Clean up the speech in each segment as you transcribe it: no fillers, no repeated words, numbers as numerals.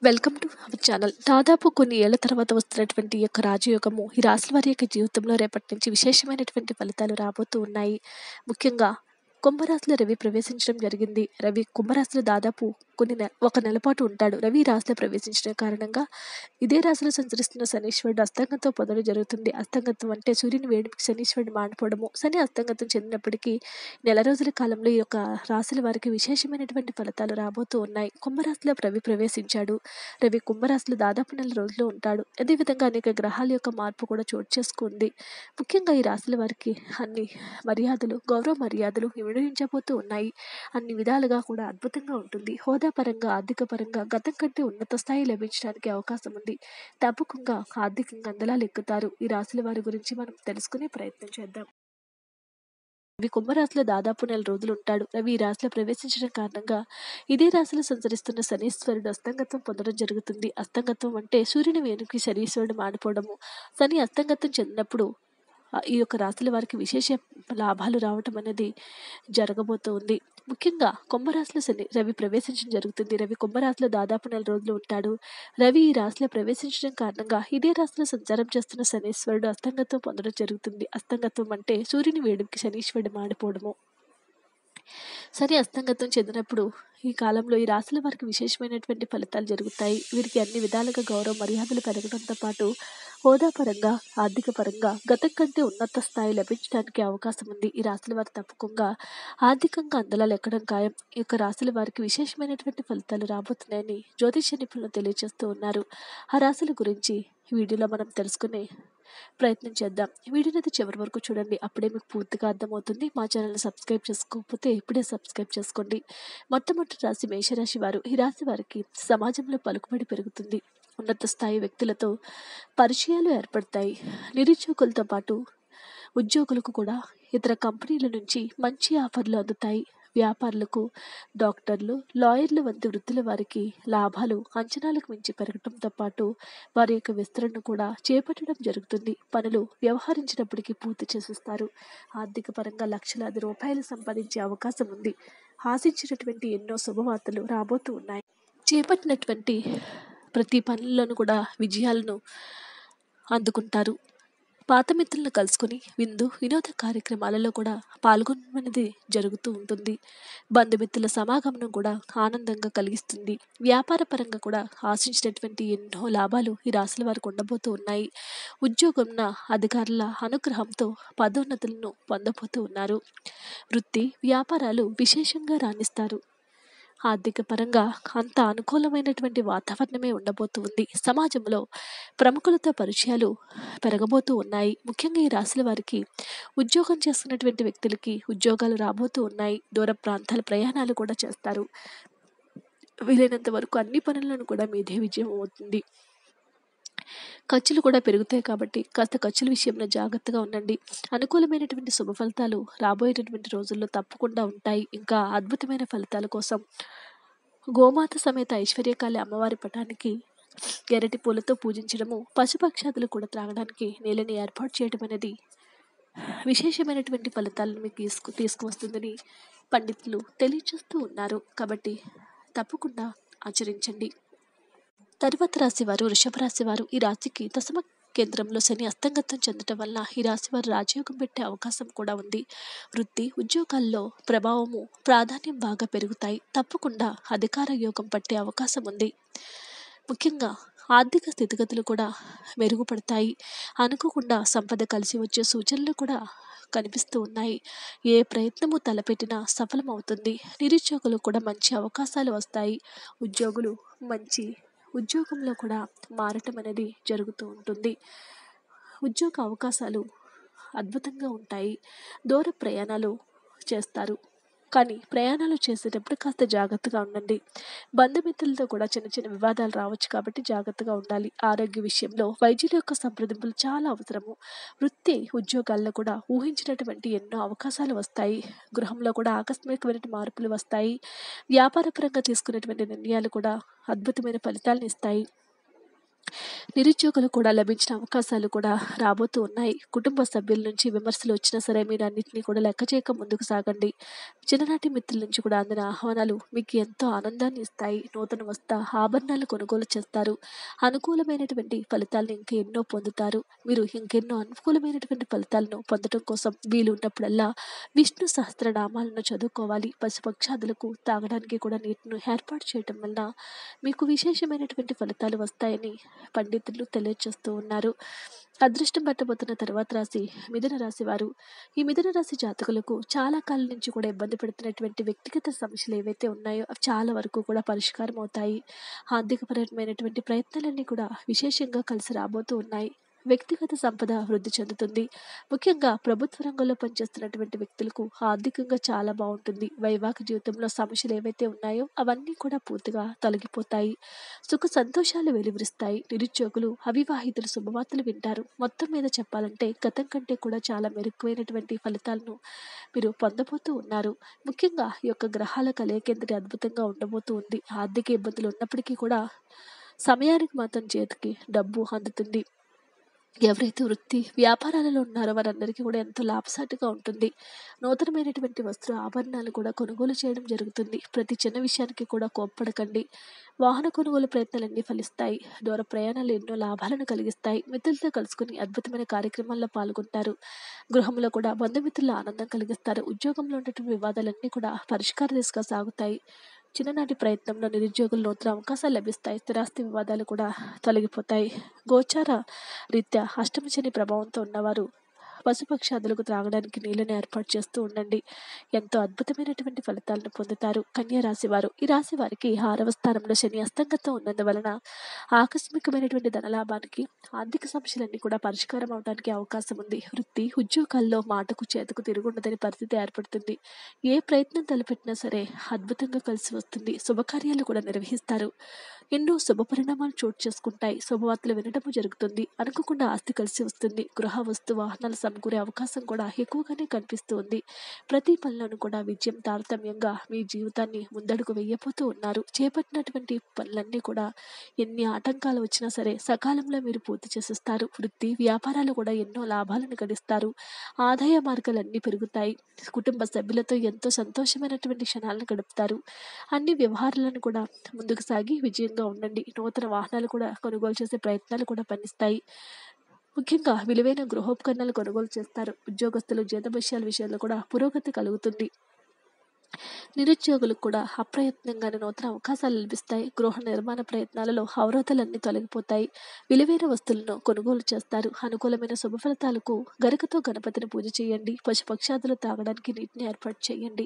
Welcome to our channel. దాదాపు కొన్ని ఏళ్ల తర్వాత వస్తున్నటువంటి ఈ యొక్క రాజయోగము ఈ రాశుల వారి యొక్క జీవితంలో రేపటి నుంచి విశేషమైనటువంటి ఫలితాలు రాబోతూ ఉన్నాయి. ముఖ్యంగా కుంభరాశిలో రవి ప్రవేశించడం జరిగింది. రవి కుంభరాశిలో దాదాపు ఒక నెల పాటు ఉంటాడు. రవి ఈ రాశిలో ప్రవేశించడం కారణంగా ఇదే రాశిలో సంచరిస్తున్న శనీశ్వరుడు అస్తంగంతో పొందడం జరుగుతుంది. అస్తంగత్వం అంటే సూర్యుని వేడిమికి శనీశ్వరుడు మాడిపోవడము. శని అస్తంగత్వం చెందినప్పటికీ నెల రోజుల కాలంలో ఈ యొక్క రాశుల వారికి విశేషమైనటువంటి ఫలితాలు రాబోతూ ఉన్నాయి. కుంభరాశిలో రవి ప్రవేశించాడు. రవి కుంభరాశిలో దాదాపు నెల రోజులు ఉంటాడు. అదేవిధంగా అనేక గ్రహాల యొక్క మార్పు కూడా చోటు చేసుకుంది. ముఖ్యంగా ఈ రాశుల వారికి అన్ని మర్యాదలు, గౌరవ మర్యాదలు వినియోగించబోతూ ఉన్నాయి. అన్ని విధాలుగా కూడా అద్భుతంగా ఉంటుంది. హోదా పరంగా, ఆర్థిక పరంగా గతం కంటే ఉన్నత స్థాయి లభించడానికి అవకాశం ఉంది. తప్పకుండా ఆర్థికంగా అందలాలు ఎక్కుతారు. ఈ రాశుల వారి గురించి మనం తెలుసుకునే ప్రయత్నం చేద్దాం. రవి కుంభరాశిలో దాదాపు నెల రోజులు ఉంటాడు. రవి ఈ రాశిలో ప్రవేశించడం కారణంగా ఇదే రాశిలో సంచరిస్తున్న శనీశ్వరుడు అస్తంగత్వం పొందడం జరుగుతుంది. అస్తంగత్వం అంటే సూర్యుని వెనుక శనీశ్వరుడు మాడిపోవడము. శని అస్తంగత్వం చెందినప్పుడు ఈ యొక్క రాశుల వారికి విశేష లాభాలు రావటం అనేది జరగబోతోంది. ముఖ్యంగా కుంభరాశిలో రవి ప్రవేశించడం జరుగుతుంది. రవి కుంభరాశిలో దాదాపు నెల రోజులు ఉంటాడు. రవి ఈ రాశిలో ప్రవేశించడం కారణంగా ఇదే రాశిలో సంచారం చేస్తున్న శనీశ్వరుడు అస్తంగత్వం పొందడం జరుగుతుంది. అస్తంగత్వం అంటే సూర్యుని వేడికి శనీశ్వరుడు మాడిపోవడము. శని అస్తంగత్వం చెందినప్పుడు ఈ కాలంలో ఈ రాశుల వారికి విశేషమైనటువంటి ఫలితాలు జరుగుతాయి. వీరికి అన్ని విధాలుగా గౌరవ మర్యాదలు పెరగడంతో పాటు హోదా పరంగా, ఆర్థిక పరంగా గతం కంటే ఉన్నత స్థాయి లభించడానికి అవకాశం ఉంది. ఈ రాశుల వారు తప్పకుండా ఆర్థికంగా అందలాలు ఎక్కడం ఖాయం. ఈ యొక్క రాశుల వారికి విశేషమైనటువంటి ఫలితాలు రాబోతున్నాయని జ్యోతిష నిపుణులు తెలియజేస్తూ ఉన్నారు. ఆ రాశుల గురించి ఈ వీడియోలో మనం తెలుసుకునే ప్రయత్నం చేద్దాం. వీడియోనైతే చివరి వరకు చూడండి. అప్పుడే మీకు పూర్తిగా అర్థమవుతుంది. మా ఛానల్ని సబ్స్క్రైబ్ చేసుకోకపోతే ఇప్పుడే సబ్స్క్రైబ్ చేసుకోండి. మొట్టమొదటి రాశి మేషరాశి వారు. ఈ రాశి వారికి సమాజంలో పలుకుబడి పెరుగుతుంది. ఉన్నత స్థాయి వ్యక్తులతో పరిచయాలు ఏర్పడతాయి. నిరుద్యోగులతో పాటు ఉద్యోగులకు కూడా ఇతర కంపెనీల నుంచి మంచి ఆఫర్లు అందుతాయి. వ్యాపారులకు, డాక్టర్లు, లాయర్లు వంటి వృత్తుల వారికి లాభాలు అంచనాలకు మించి పెరగడంతో పాటు వారి యొక్క విస్తరణను కూడా చేపట్టడం జరుగుతుంది. పనులు వ్యవహరించినప్పటికీ పూర్తి చేసేస్తారు. ఆర్థిక పరంగా లక్షలాది రూపాయలు సంపాదించే అవకాశం ఉంది. ఆశించినటువంటి ఎన్నో శుభవార్తలు రాబోతూ ఉన్నాయి. చేపట్టినటువంటి ప్రతి పనుల్లోనూ కూడా విజయాలను అందుకుంటారు. పాత మిత్రులను కలుసుకుని వినోద కార్యక్రమాలలో కూడా పాల్గొనమనేది జరుగుతూ ఉంటుంది. బంధుమిత్రుల సమాగమనం కూడా ఆనందంగా కలిగిస్తుంది. వ్యాపార పరంగా కూడా ఆశించినటువంటి ఎన్నో లాభాలు ఈ రాశుల వారికి ఉండబోతూ ఉన్నాయి. ఉద్యోగంన అధికారుల అనుగ్రహంతో పదోన్నతులను పొందబోతూ ఉన్నారు. వృత్తి, వ్యాపారాలు విశేషంగా రాణిస్తారు. ఆర్థిక పరంగా అంత అనుకూలమైనటువంటి వాతావరణమే ఉండబోతుంది. సమాజంలో ప్రముఖులతో పరిచయాలు పెరగబోతూ ఉన్నాయి. ముఖ్యంగా ఈ రాశుల వారికి ఉద్యోగం చేస్తున్నటువంటి వ్యక్తులకి ఉద్యోగాలు రాబోతూ ఉన్నాయి. దూర ప్రాంతాల ప్రయాణాలు కూడా చేస్తారు. వీలైనంత వరకు అన్ని పనులను కూడా మీదే విజయం అవుతుంది. ఖర్చులు కూడా పెరుగుతాయి కాబట్టి కాస్త ఖర్చుల విషయంలో జాగ్రత్తగా ఉండండి. అనుకూలమైనటువంటి శుభ ఫలితాలు రాబోయేటటువంటి రోజుల్లో తప్పకుండా ఉంటాయి. ఇంకా అద్భుతమైన ఫలితాల కోసం గోమాత సమేత ఐశ్వర్యకాళి అమ్మవారి పటానికి ఎర్రటి పూలతో పూజించడము, పశుపక్షాదులు కూడా త్రాగడానికి నీళ్ళని ఏర్పాటు చేయడం అనేది విశేషమైనటువంటి ఫలితాలను మీకు తీసుకువస్తుందని పండితులు తెలియజేస్తూ ఉన్నారు. కాబట్టి తప్పకుండా ఆచరించండి. తరువాత రాశి వారు వృషభ రాశి వారు. ఈ రాశికి దశమ కేంద్రంలో శని అస్తంగత్వం చెందటం వల్ల ఈ రాశి వారు రాజయోగం పెట్టే అవకాశం కూడా ఉంది. వృత్తి, ఉద్యోగాల్లో ప్రభావము, ప్రాధాన్యం బాగా పెరుగుతాయి. తప్పకుండా అధికార యోగం పట్టే అవకాశం ఉంది. ముఖ్యంగా ఆర్థిక స్థితిగతులు కూడా మెరుగుపడతాయి. అనుకోకుండా సంపద కలిసి వచ్చే సూచనలు కూడా కనిపిస్తూ ఉన్నాయి. ఏ ప్రయత్నము తలపెట్టినా సఫలమవుతుంది. నిరుద్యోగులు కూడా మంచి అవకాశాలు వస్తాయి. ఉద్యోగులు మంచి ఉద్యోగంలో కూడా మారటం అనేది జరుగుతూ ఉంటుంది. ఉద్యోగ అవకాశాలు అద్భుతంగా ఉంటాయి. దూర ప్రయాణాలు చేస్తారు. కానీ ప్రయాణాలు చేసేటప్పుడు కాస్త జాగ్రత్తగా ఉండండి. బంధుమిత్రులతో కూడా చిన్న చిన్న వివాదాలు రావచ్చు కాబట్టి జాగ్రత్తగా ఉండాలి. ఆరోగ్య విషయంలో వైద్యుల యొక్క సంప్రదింపులు చాలా అవసరము. వృత్తి, ఉద్యోగాల్లో కూడా ఊహించినటువంటి ఎన్నో అవకాశాలు వస్తాయి. గృహంలో కూడా ఆకస్మికమైన మార్పులు వస్తాయి. వ్యాపారపరంగా తీసుకునేటువంటి నిర్ణయాలు కూడా అద్భుతమైన ఫలితాలను ఇస్తాయి. నిరుద్యోగులకు కూడా లభించిన అవకాశాలు కూడా రాబోతూ ఉన్నాయి. కుటుంబ సభ్యుల నుంచి విమర్శలు వచ్చినా సరే మీరు అన్నిటిని కూడా లెక్క చేయక ముందుకు సాగండి. చిన్ననాటి మిత్రుల నుంచి కూడా అందిన ఆహ్వానాలు మీకు ఎంతో ఆనందాన్ని ఇస్తాయి. నూతన ఆభరణాలు కొనుగోలు చేస్తారు. అనుకూలమైనటువంటి ఫలితాలను ఇంకా ఎన్నో పొందుతారు. మీరు ఇంకెన్నో అనుకూలమైనటువంటి ఫలితాలను పొందడం కోసం వీలు ఉన్నప్పుడల్లా విష్ణు సహస్రనామాలను చదువుకోవాలి. పశుపక్షాదులకు తాగడానికి కూడా నీటిని ఏర్పాటు చేయటం వలన మీకు విశేషమైనటువంటి ఫలితాలు వస్తాయని పండితులు తెలియజేస్తూ ఉన్నారు. అదృష్టం పట్టబోతున్న తర్వాత రాశి మిథున రాశి వారు. ఈ మిథున రాశి జాతకులకు చాలా కాలం నుంచి కూడా ఇబ్బంది పెడుతున్నటువంటి వ్యక్తిగత సమస్యలు ఏవైతే ఉన్నాయో అవి చాలా వరకు కూడా పరిష్కారం అవుతాయి. ఆర్థికపరమైనటువంటి ప్రయత్నాలన్నీ కూడా విశేషంగా కలిసి రాబోతూ ఉన్నాయి. వ్యక్తిగత సంపద వృద్ధి చెందుతుంది. ముఖ్యంగా ప్రభుత్వ రంగంలో పనిచేస్తున్నటువంటి వ్యక్తులకు ఆర్థికంగా చాలా బాగుంటుంది. వైవాహిక జీవితంలో సమస్యలు ఏవైతే ఉన్నాయో అవన్నీ కూడా పూర్తిగా తొలగిపోతాయి. సుఖ సంతోషాలు వెలువరిస్తాయి. నిరుద్యోగులు, అవివాహితులు శుభవార్తలు వింటారు. మొత్తం మీద చెప్పాలంటే గతం కంటే కూడా చాలా మెరుగైనటువంటి ఫలితాలను మీరు పొందబోతూ ఉన్నారు. ముఖ్యంగా ఈ యొక్క గ్రహాల కలయికేంద్రి అద్భుతంగా ఉండబోతూ ఉంది. ఆర్థిక ఇబ్బందులు ఉన్నప్పటికీ కూడా సమయానికి మాత్రం చేతికి డబ్బు అందుతుంది. ఎవరైతే వృత్తి వ్యాపారాలలో ఉన్నారో వారందరికీ కూడా ఎంతో లాభసాటిగా ఉంటుంది. నూతనమైనటువంటి వస్త్ర ఆభరణాలు కూడా కొనుగోలు చేయడం జరుగుతుంది. ప్రతి చిన్న విషయానికి కూడా కోప్పడకండి. వాహన కొనుగోలు ప్రయత్నాలన్నీ ఫలిస్తాయి. దూర ప్రయాణాలు ఎన్నో లాభాలను కలిగిస్తాయి. మిత్రులతో కలుసుకుని అద్భుతమైన కార్యక్రమాల్లో పాల్గొంటారు. గృహంలో కూడా బంధుమిత్రుల ఆనందం కలిగిస్తారు. ఉద్యోగంలో ఉన్నటువంటి వివాదాలన్నీ కూడా పరిష్కార దిశగా సాగుతాయి. చిన్ననాటి ప్రయత్నంలో నిరుద్యోగులు నూతన అవకాశాలు లభిస్తాయి. స్థిరాస్తి వివాదాలు కూడా తొలగిపోతాయి. గోచార రీత్యా అష్టమ శని ప్రభావంతో ఉన్నవారు పశుపక్షాదులకు త్రాగడానికి నీళ్ళని ఏర్పాటు చేస్తూ ఉండండి. ఎంతో అద్భుతమైనటువంటి ఫలితాలను పొందుతారు. కన్యా రాశి వారు. ఈ రాశి వారికి 6వ స్థానంలో శని అస్తంగతం ఉన్నందువలన ఆకస్మికమైనటువంటి ధనలాభానికి, ఆర్థిక సమస్యలన్నీ కూడా పరిష్కారం అవడానికి అవకాశం ఉంది. వృత్తి ఉద్యోగాల్లో మాటకు చేతకు తిరుగుండదని పరిస్థితి ఏర్పడుతుంది. ఏ ప్రయత్నం తలపెట్టినా సరే అద్భుతంగా కలిసి వస్తుంది. శుభకార్యాలు కూడా నిర్వహిస్తారు. ఎన్నో శుభ పరిణామాలు చోటు చేసుకుంటాయి. శుభవార్తలు వినడము జరుగుతుంది. అనుకోకుండా ఆస్తి కలిసి వస్తుంది. గృహ వస్తు వాహనాలు సమకూరే అవకాశం కూడా ఎక్కువగానే కనిపిస్తూ ఉంది. ప్రతి పనిలోనూ కూడా విజయం తారతమ్యంగా మీ జీవితాన్ని ముందడుగు వేయబోతూ ఉన్నారు. చేపట్టినటువంటి పనులన్నీ కూడా ఎన్ని ఆటంకాలు వచ్చినా సరే సకాలంలో మీరు పూర్తి చేసేస్తారు. వృత్తి వ్యాపారాలు కూడా ఎన్నో లాభాలను గడిస్తారు. ఆదాయ మార్గాలన్నీ పెరుగుతాయి. కుటుంబ సభ్యులతో ఎంతో సంతోషమైనటువంటి క్షణాలను గడుపుతారు. అన్ని వ్యవహారాలను కూడా ముందుకు సాగి విజయంగా ఉండండి. నూతన వాహనాలు కూడా కొనుగోలు చేసే ప్రయత్నాలు కూడా పనిస్తాయి. ముఖ్యంగా విలువైన గృహోపకరణాలు కొనుగోలు చేస్తారు. ఉద్యోగస్తులు జీతభత్యాల విషయాల్లో కూడా పురోగతి కలుగుతుంది. నిరుద్యోగులకు కూడా అప్రయత్నంగానే నూతన అవకాశాలు లభిస్తాయి. గృహ నిర్మాణ ప్రయత్నాలలో అవరోధాలన్నీ తొలగిపోతాయి. విలువైన వస్తువులను కొనుగోలు చేస్తారు. అనుకూలమైన శుభ ఫలితాలకు గరికతో గణపతిని పూజ చేయండి. పశుపక్షాదులు తాగడానికి నీటిని ఏర్పాటు చేయండి.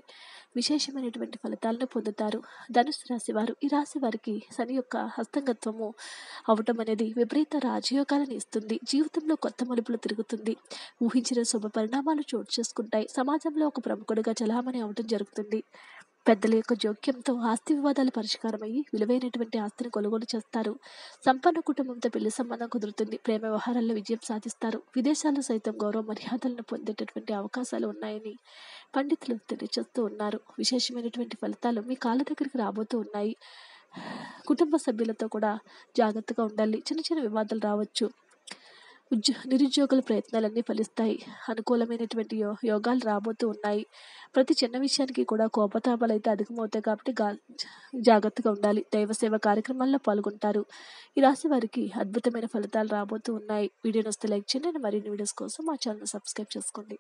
విశేషమైనటువంటి ఫలితాలను పొందుతారు. ధనుసు రాశి వారు. ఈ రాశి వారికి శని యొక్క హస్తంగత్వము అవటం అనేది విపరీత రాజయోగాలను ఇస్తుంది. జీవితంలో కొత్త మలుపులు తిరుగుతుంది. ఊహించిన శుభ పరిణామాలు చోటు చేసుకుంటాయి. సమాజంలో ఒక ప్రముఖుడిగా చలామణి అవటం జరుగుతుంది. పెద్దల యొక్క జోక్యంతో ఆస్తి వివాదాలు పరిష్కారమయ్యి విలువైనటువంటి ఆస్తిని కొనుగోలు చేస్తారు. సంపన్న కుటుంబంతో పెళ్లి సంబంధం కుదురుతుంది. ప్రేమ వ్యవహారాల్లో విజయం సాధిస్తారు. విదేశాల్లో సైతం గౌరవ మర్యాదలను పొందేటటువంటి అవకాశాలు ఉన్నాయని పండితులు తెలియజేస్తూ ఉన్నారు. విశేషమైనటువంటి ఫలితాలు మీ కాళ్ళ దగ్గరికి రాబోతూ ఉన్నాయి. కుటుంబ సభ్యులతో కూడా జాగ్రత్తగా ఉండాలి. చిన్న చిన్న వివాదాలు రావచ్చు. నిరుద్యోగుల ప్రయత్నాలన్నీ ఫలిస్తాయి. అనుకూలమైనటువంటి యోగాలు రాబోతూ ఉన్నాయి. ప్రతి చిన్న విషయానికి కూడా కోపతాపాలు అయితే అధికమవుతాయి కాబట్టి జాగ్రత్తగా ఉండాలి. దైవ సేవ కార్యక్రమాల్లో పాల్గొంటారు. ఈ రాశి వారికి అద్భుతమైన ఫలితాలు రాబోతూ ఉన్నాయి. వీడియో నచ్చితే లైక్ చేయండి. మరిన్ని వీడియోస్ కోసం మా ఛానల్ సబ్స్క్రైబ్ చేసుకోండి.